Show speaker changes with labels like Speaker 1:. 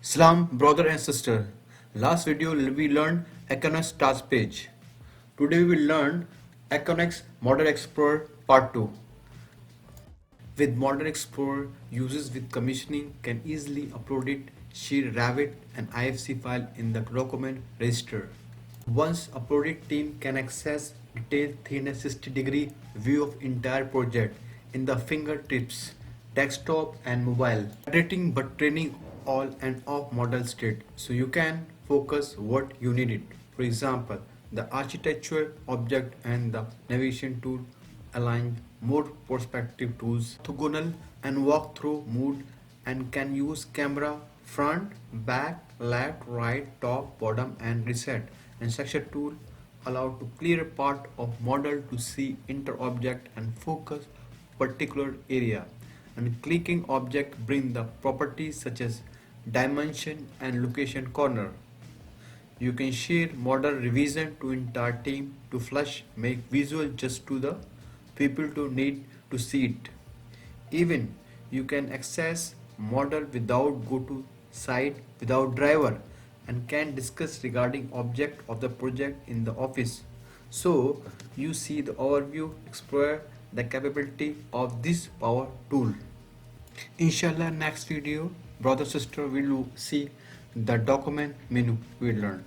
Speaker 1: Salam brother and sister. Last video we learned Aconex task page. Today we will learn Aconex Model Explorer Part 2. With Model Explorer, users with commissioning can easily upload it, share Revit and IFC file in the document register. Once uploaded, team can access detailed 360-degree view of entire project in the fingertips, desktop and mobile. Editing but training all and off model state so you can focus what you need it. For example, the architecture object and the navigation tool align more perspective tools, orthogonal and walk through mode, and can use camera front, back, left, right, top, bottom and reset, and section tool allow to clear part of model to see inter object and focus particular area, and clicking object bring the properties such as dimension and location corner. You can share model revision to entire team to flash make visual just to the people to need to see it. Even you can access model without go to site without driver and can discuss regarding object of the project in the office. So you see the overview, explore the capability of this power tool. Inshallah next video brother sister will see the document menu we learn.